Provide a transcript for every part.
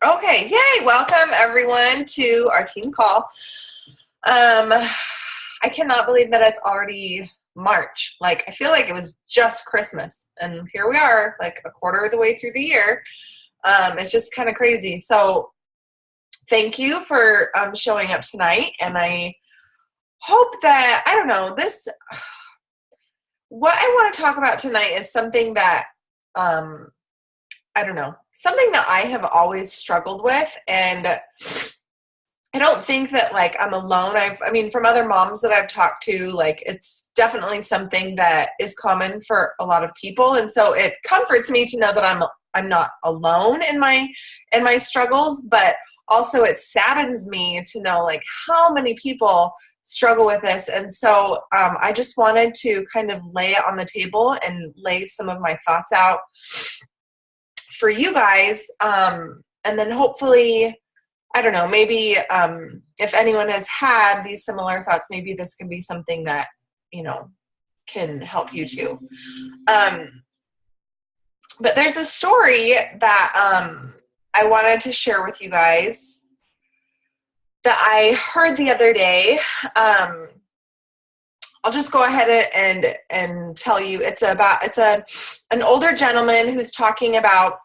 Okay, yay! Welcome everyone to our team call. I cannot believe that it's already March. Like, I feel like it was just Christmas, and here we are, like a quarter of the way through the year. It's just kind of crazy. So, thank you for showing up tonight, and I hope that I don't know this. What I want to talk about tonight is something that I don't know, something that I have always struggled with, and I don't think that like I'm alone. I mean, from other moms that I've talked to, like it's definitely something that is common for a lot of people, and so it comforts me to know that I'm not alone in my struggles, but also it saddens me to know like how many people struggle with this. And so I just wanted to kind of lay it on the table and lay some of my thoughts out for you guys, and then hopefully, I don't know, maybe if anyone has had these similar thoughts, maybe this can be something that, can help you too. But there's a story that I wanted to share with you guys that I heard the other day. I'll just go ahead and tell you. It's an older gentleman who's talking about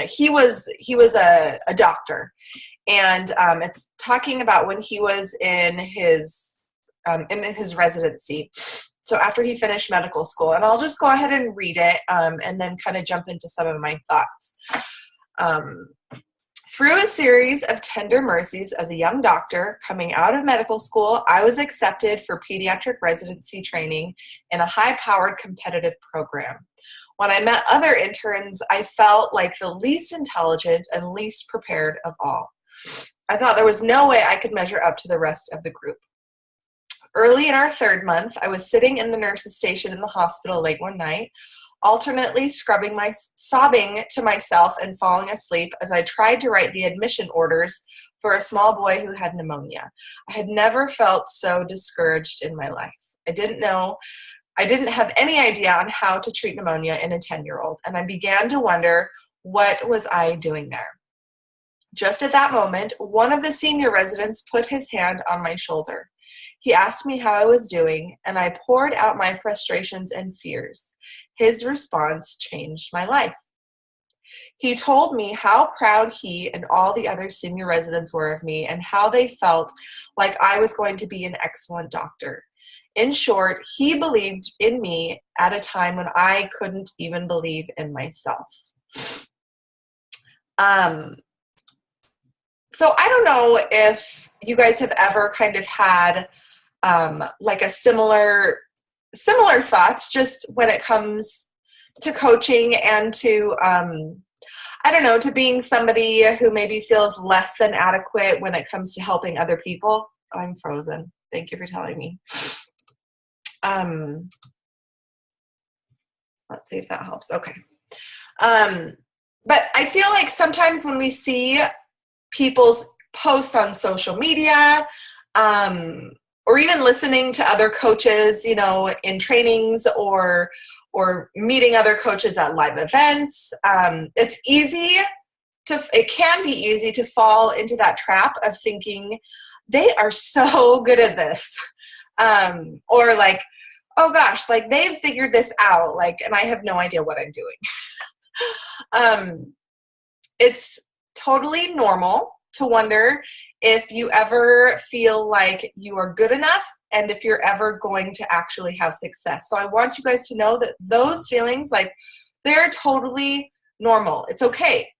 he was a doctor, and it's talking about when he was in his residency. So after he finished medical school, and I'll just go ahead and read it, and then kind of jump into some of my thoughts. Through a series of tender mercies as a young doctor coming out of medical school, I was accepted for pediatric residency training in a high-powered competitive program. When I met other interns, I felt like the least intelligent and least prepared of all. I thought there was no way I could measure up to the rest of the group. Early in our third month, I was sitting in the nurse's station in the hospital late one night, alternately sobbing to myself and falling asleep as I tried to write the admission orders for a small boy who had pneumonia. I had never felt so discouraged in my life. I didn't have any idea on how to treat pneumonia in a 10-year-old, and I began to wonder, what was I doing there? Just at that moment, one of the senior residents put his hand on my shoulder. He asked me how I was doing, and I poured out my frustrations and fears. His response changed my life. He told me how proud he and all the other senior residents were of me and how they felt like I was going to be an excellent doctor. In short, he believed in me at a time when I couldn't even believe in myself. So I don't know if you guys have ever kind of had like a similar thoughts just when it comes to coaching and to, I don't know, to being somebody who maybe feels less than adequate when it comes to helping other people. Oh, I'm frozen. Thank you for telling me. Let's see if that helps. Okay. But I feel like sometimes when we see people's posts on social media, or even listening to other coaches, in trainings or meeting other coaches at live events, it can be easy to fall into that trap of thinking they are so good at this. Or like, oh gosh, like they've figured this out, like, and I have no idea what I'm doing. It's totally normal to wonder if you ever feel like you are good enough and if you're ever going to actually have success. So I want you guys to know that those feelings, like, they're totally normal. It's okay.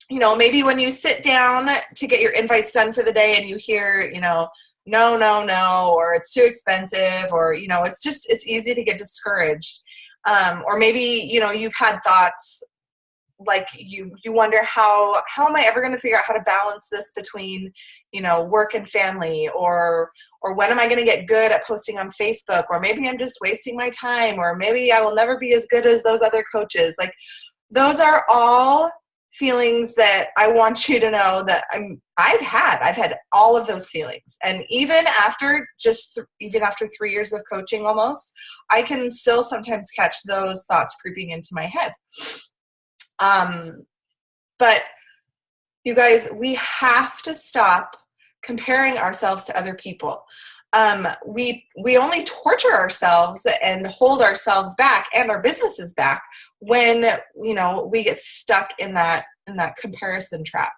Maybe when you sit down to get your invites done for the day and you hear, no, or it's too expensive, or, it's easy to get discouraged. Or maybe, you've had thoughts like you wonder how am I ever going to figure out how to balance this between, work and family, or when am I going to get good at posting on Facebook, or maybe I'm just wasting my time, or maybe I will never be as good as those other coaches. Like, those are all feelings that I want you to know that I've had all of those feelings. And even after 3 years of coaching almost, I can still sometimes catch those thoughts creeping into my head. But You guys, we have to stop comparing ourselves to other people. We only torture ourselves and hold ourselves back and our businesses back when, we get stuck in that comparison trap.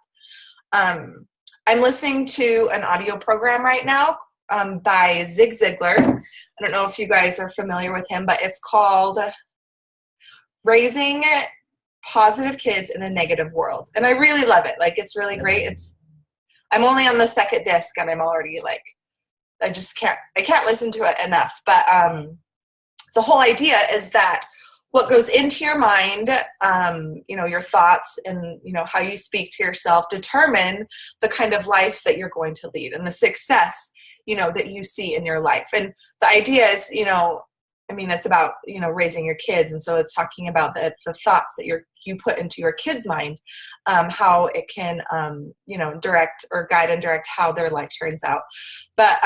I'm listening to an audio program right now by Zig Ziglar. I don't know if you guys are familiar with him, but it's called Raising Positive Kids in a Negative World. And I really love it. Like, it's really great. I'm only on the second disc and I'm already like, I can't listen to it enough. But the whole idea is that what goes into your mind, your thoughts and, how you speak to yourself determine the kind of life that you're going to lead and the success, that you see in your life. And the idea is, it's about, raising your kids. And so it's talking about the thoughts that you put into your kids' mind, how it can, direct or guide and direct how their life turns out. But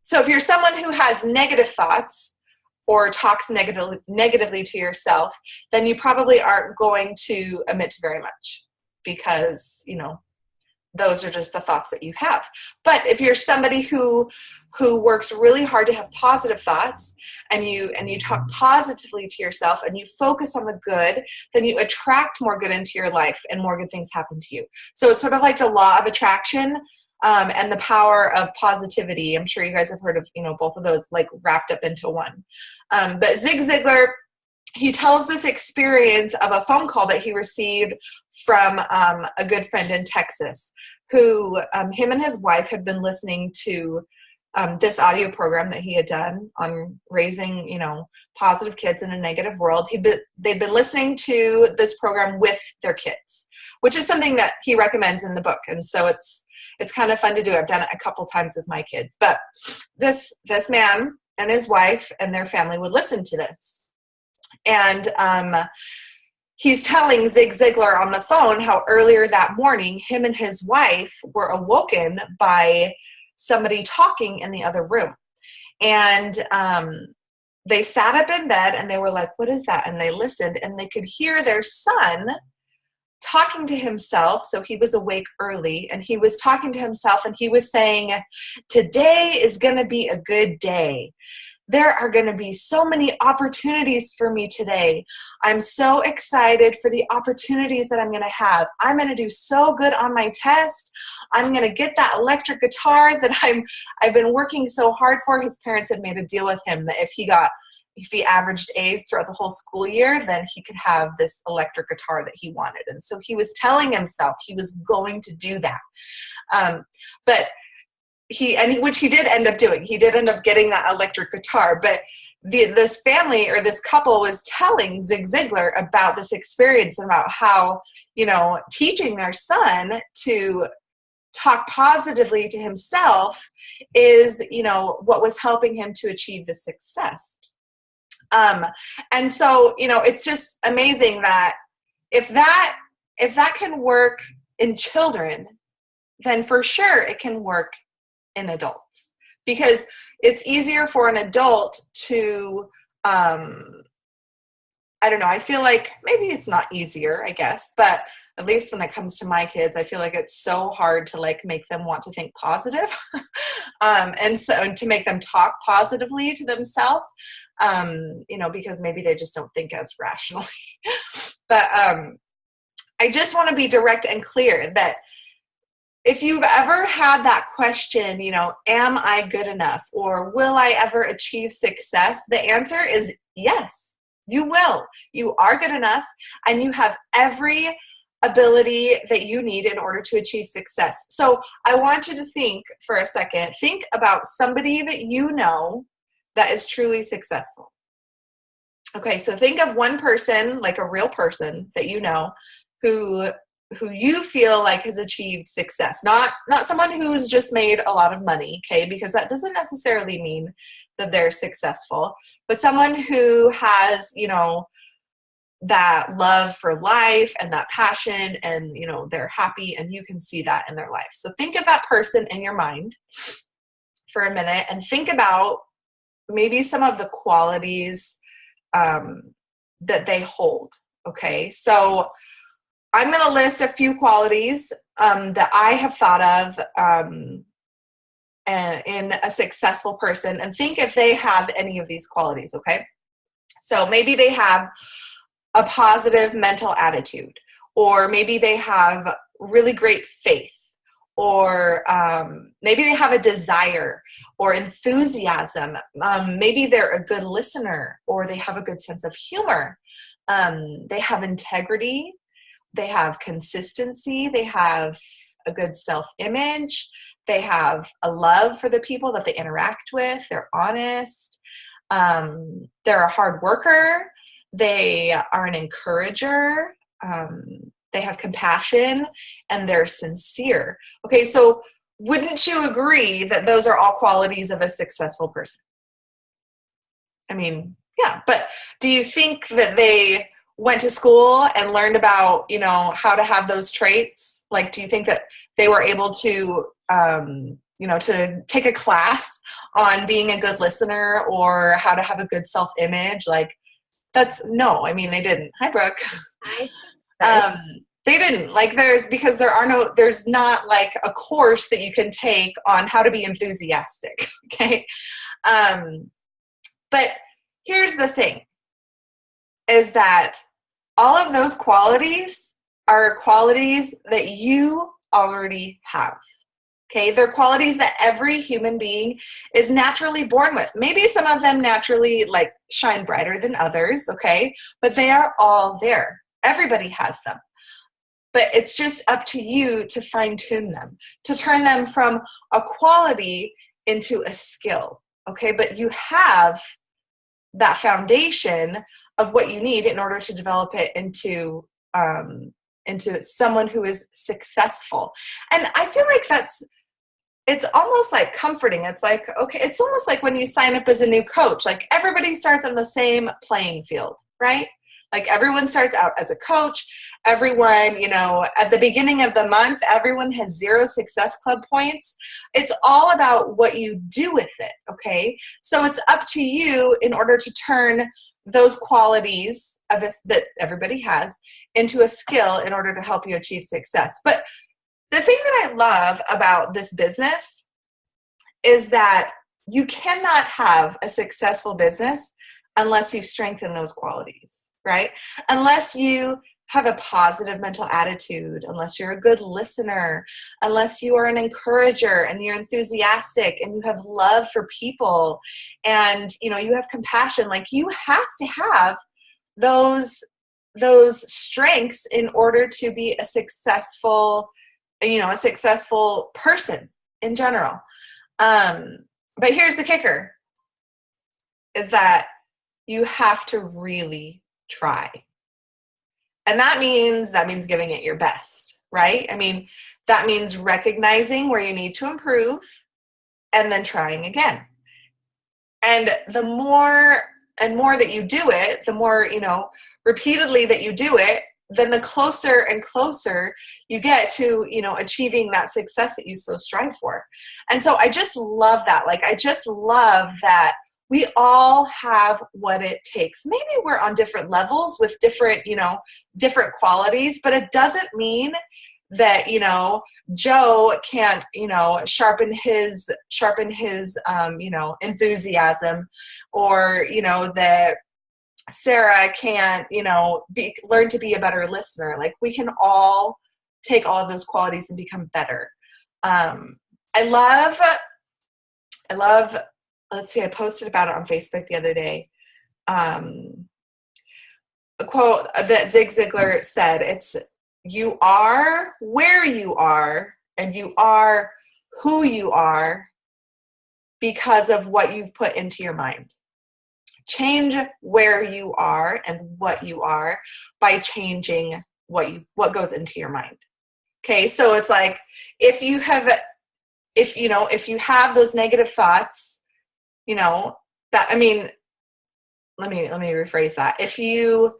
so if you're someone who has negative thoughts or talks negatively to yourself, then you probably aren't going to admit to very much because, those are just the thoughts that you have. But if you're somebody who works really hard to have positive thoughts and you talk positively to yourself and you focus on the good, then you attract more good into your life and more good things happen to you. So it's sort of like the law of attraction and the power of positivity. I'm sure you guys have heard of, both of those like wrapped up into one. But Zig Ziglar, he tells this experience of a phone call that he received from a good friend in Texas who him and his wife had been listening to this audio program that he had done on raising, positive kids in a negative world. They'd been listening to this program with their kids, which is something that he recommends in the book. And so it's kind of fun to do. I've done it a couple times with my kids. But this man and his wife and their family would listen to this. And he's telling Zig Ziglar on the phone how earlier that morning, him and his wife were awoken by somebody talking in the other room. And they sat up in bed and they were like, what is that? And they listened and they could hear their son talking to himself. So he was awake early and he was talking to himself and he was saying, today is going to be a good day. There are going to be so many opportunities for me today. I'm so excited for the opportunities that I'm going to have. I'm going to do so good on my test. I'm going to get that electric guitar that I've been working so hard for. His parents had made a deal with him that if he averaged A's throughout the whole school year, then he could have this electric guitar that he wanted. And so he was telling himself he was going to do that. Which he did end up doing. He did end up getting that electric guitar, but this family or this couple was telling Zig Ziglar about this experience, about how, teaching their son to talk positively to himself is, what was helping him to achieve the success. And so, it's just amazing that if that can work in children, then for sure it can work in adults, because it's easier for an adult to, I don't know, I feel like maybe it's not easier, I guess, but at least when it comes to my kids, I feel like it's so hard to like make them want to think positive. And to make them talk positively to themselves, because maybe they just don't think as rationally. But I just want to be direct and clear that if you've ever had that question, am I good enough or will I ever achieve success? The answer is yes, you will. You are good enough and you have every ability that you need in order to achieve success. So I want you to think for a second, think about somebody that you know that is truly successful. Okay, so think of one person, like a real person that you know, who you feel like has achieved success. Not someone who's just made a lot of money, okay? Because that doesn't necessarily mean that they're successful, but someone who has, that love for life and that passion and, they're happy and you can see that in their life. So think of that person in your mind for a minute and think about maybe some of the qualities that they hold, okay? So I'm going to list a few qualities that I have thought of in a successful person, and think if they have any of these qualities, okay? So maybe they have a positive mental attitude, or maybe they have really great faith, or maybe they have a desire or enthusiasm. Maybe they're a good listener, or they have a good sense of humor. They have integrity. They have consistency. They have a good self-image. They have a love for the people that they interact with. They're honest. They're a hard worker. They are an encourager. They have compassion, and they're sincere. Okay, so wouldn't you agree that those are all qualities of a successful person? I mean, yeah, but do you think that they went to school and learned about, how to have those traits? Like, do you think that they were able to, to take a class on being a good listener or how to have a good self-image? Like, no, I mean, they didn't. Hi, Brooke. Hi. They didn't. Like, there's not like a course that you can take on how to be enthusiastic. Okay. But here's the thing, is that all of those qualities are qualities that you already have. Okay, they're qualities that every human being is naturally born with. Maybe some of them naturally like shine brighter than others, okay? But they are all there. Everybody has them. But it's just up to you to fine-tune them, to turn them from a quality into a skill, okay? But you have that foundation of what you need in order to develop it into someone who is successful. And I feel like it's almost like comforting. It's like, okay, it's almost like when you sign up as a new coach, like everybody starts on the same playing field, right? Like everyone starts out as a coach. Everyone, at the beginning of the month, everyone has 0 Success Club points. It's all about what you do with it, okay? So it's up to you in order to turn those qualities of it that everybody has into a skill in order to help you achieve success. But the thing that I love about this business is that you cannot have a successful business unless you strengthen those qualities, right? Unless you have a positive mental attitude, unless you're a good listener, unless you are an encourager and you're enthusiastic and you have love for people and, you have compassion. Like, you have to have those strengths in order to be a successful person in general. But here's the kicker, is that you have to really try. And that means giving it your best, right? I mean, that means recognizing where you need to improve and then trying again. And the more and more that you do it, the more, repeatedly that you do it, then the closer and closer you get to, achieving that success that you so strive for. And so I just love that. Like, I just love that we all have what it takes. Maybe we're on different levels with different, different qualities, but it doesn't mean that, Joe can't, sharpen his, enthusiasm, or, that Sarah can't, learn to be a better listener. Like, we can all take all of those qualities and become better. I love, let's see, I posted about it on Facebook the other day. A quote that Zig Ziglar said, it's, you are where you are and you are who you are because of what you've put into your mind. Change where you are and what you are by changing what goes into your mind. Okay, so it's like, if you have those negative thoughts, let me rephrase that. If you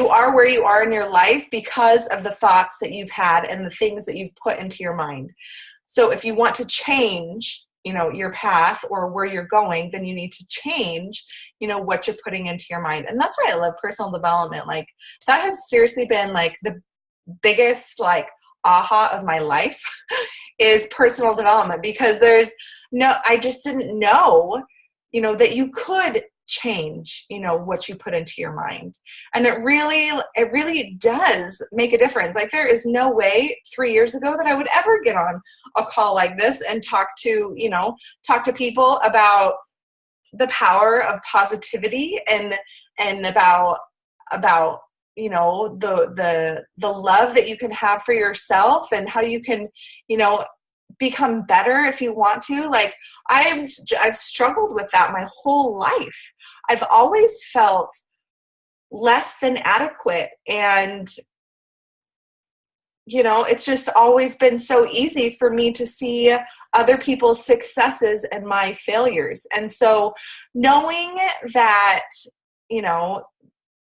are where you are in your life because of the thoughts that you've had and the things that you've put into your mind. So if you want to change, your path or where you're going, then you need to change, what you're putting into your mind. And that's why I love personal development. Like, that has seriously been like biggest like aha of my life is personal development, because I just didn't know, that you could change, what you put into your mind. And it really does make a difference. Like, there is no way 3 years ago that I would ever get on a call like this and talk to people about the power of positivity and about the love that you can have for yourself, and how you can become better if you want to. Like, I've struggled with that my whole life. I've always felt less than adequate, and it's just always been so easy for me to see other people's successes and my failures. And so knowing that,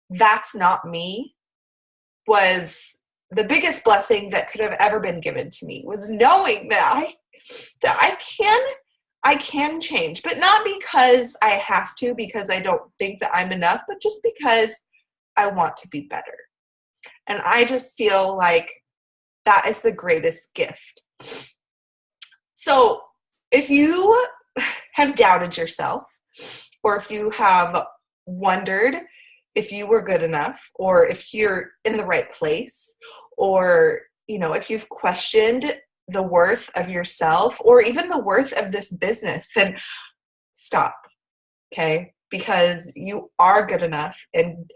that's not me was the biggest blessing that could have ever been given to me, was knowing that I can change, but not because I have to, because I don't think that I'm enough, but just because I want to be better. And I just feel like that is the greatest gift. So if you have doubted yourself, or if you have wondered if you were good enough, or if you're in the right place, or, if you've questioned the worth of yourself, or even the worth of this business, then stop, okay? Because you are good enough, and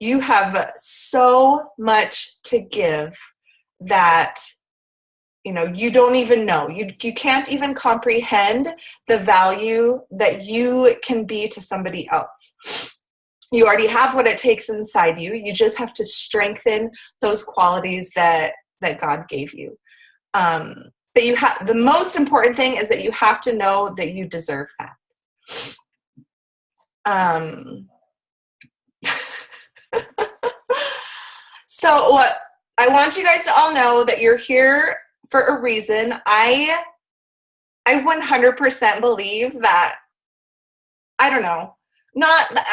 you have so much to give that, you don't even know. You can't even comprehend the value that you can be to somebody else. You already have what it takes inside you. You just have to strengthen those qualities that God gave you. But the most important thing is that you have to know that you deserve that. So what I want you guys to all know, that you're here for a reason. I 100% believe that, I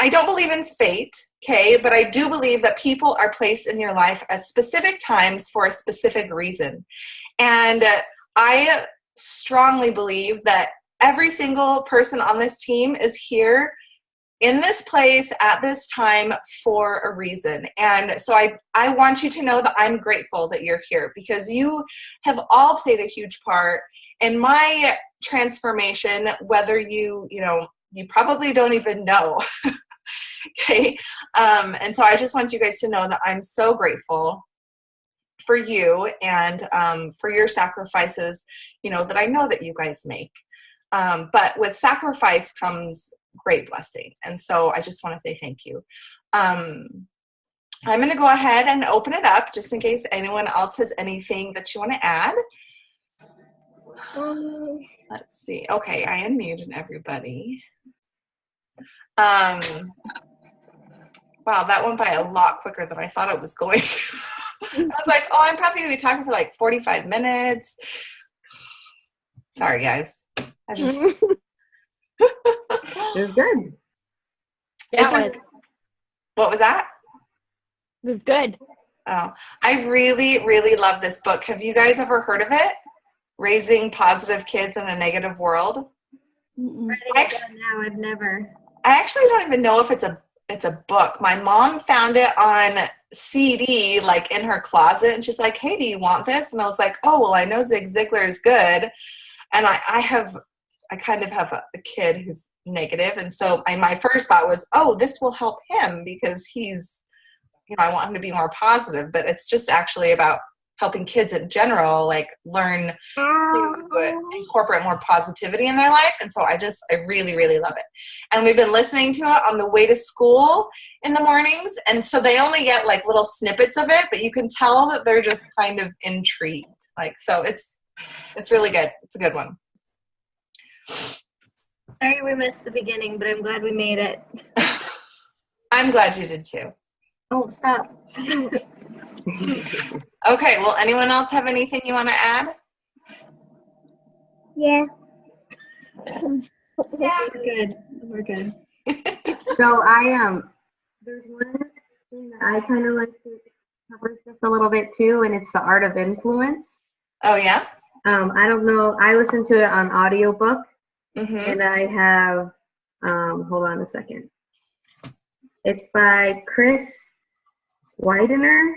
don't believe in fate, okay, but I do believe that people are placed in your life at specific times for a specific reason. And I strongly believe that every single person on this team is here in this place at this time for a reason. And so I want you to know that I'm grateful that you're here, because you have all played a huge part in my transformation, whether you probably don't even know. Okay. And so I just want you guys to know that I'm so grateful for you, and for your sacrifices, that I know that you guys make. But with sacrifice comes great blessing. And so I just want to say thank you. I'm going to go ahead and open it up just in case anyone else has anything that you want to add. Let's see. Okay, I unmuted everybody. Wow, that went by a lot quicker than I thought it was going to. I was like, I'm probably going to be talking for like 45 minutes. Sorry, guys. It was good. What was that? It was good. Oh, I really, really love this book. Have you guys ever heard of it? Raising Positive Kids in a Negative World? I've never. I actually don't even know if it's a book. My mom found it on CD, like in her closet, and she's like, "Hey, do you want this?" And I was like, "Oh, well, I know Zig Ziglar is good." And I kind of have a kid who's negative. And so my first thought was, oh, this will help him because he's, I want him to be more positive. But it's just actually about helping kids in general, like learn to incorporate more positivity in their life. And so I really, really love it. And we've been listening to it on the way to school in the mornings. And so they only get like little snippets of it, but you can tell that they're just kind of intrigued. Like, so it's really good. It's a good one. Sorry we missed the beginning, but I'm glad we made it. I'm glad you did too. Oh, stop. Okay, well, anyone else have anything you want to add? Yeah. Yeah. We're good. So there's one thing that I kind of like to covers this a little bit too, and it's The Art of Influence. Oh, yeah? I don't know. I listened to it on audiobook, Mm-hmm. and I have, hold on a second. It's by Chris Widener.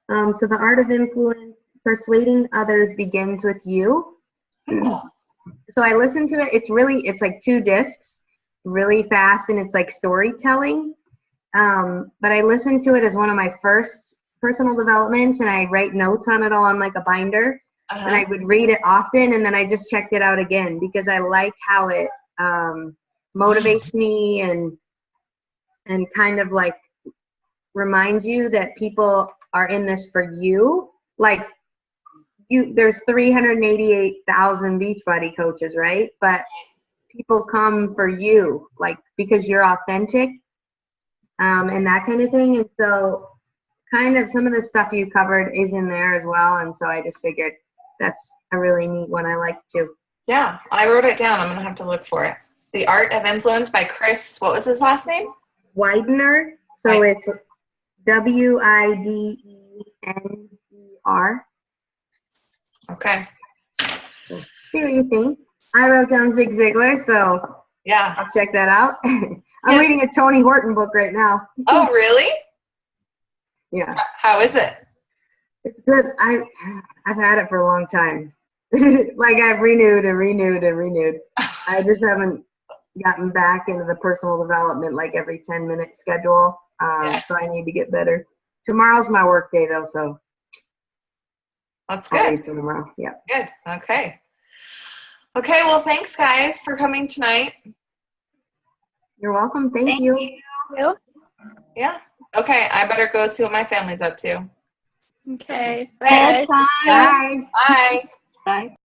So The Art of Influence, Persuading Others Begins with You. So I listened to it. It's like 2 discs, really fast, and it's like storytelling. But I listened to it as one of my first personal developments, and I write notes on it all on like a binder. And I would read it often, and then I just checked it out again because I like how it motivates me and kind of like reminds you that people are in this for you. Like there's 388,000 Beachbody coaches, right? But people come for you, like because you're authentic, and that kind of thing. And so kind of some of the stuff you covered is in there as well. And so I just figured that's a really neat one I like too. Yeah, I wrote it down. I'm going to have to look for it. The Art of Influence by Chris, what was his last name? Widener. So it's Widener. Okay. See what you think. I wrote down Zig Ziglar, so Yeah. I'll check that out. I'm reading a Tony Horton book right now. Oh, really? Yeah. How is it? It's good. I've had it for a long time. Like I've renewed and renewed and renewed. I just haven't gotten back into the personal development like every 10-minute schedule. So I need to get better. Tomorrow's my work day though, so That's I'll good. read some tomorrow. Yeah. Good. Okay. Okay, well, thanks, guys, for coming tonight. You're welcome. Thank you. You? Yeah. Okay, I better go see what my family's up to. Okay. Bye. Bedtime. Bye. Bye. Bye.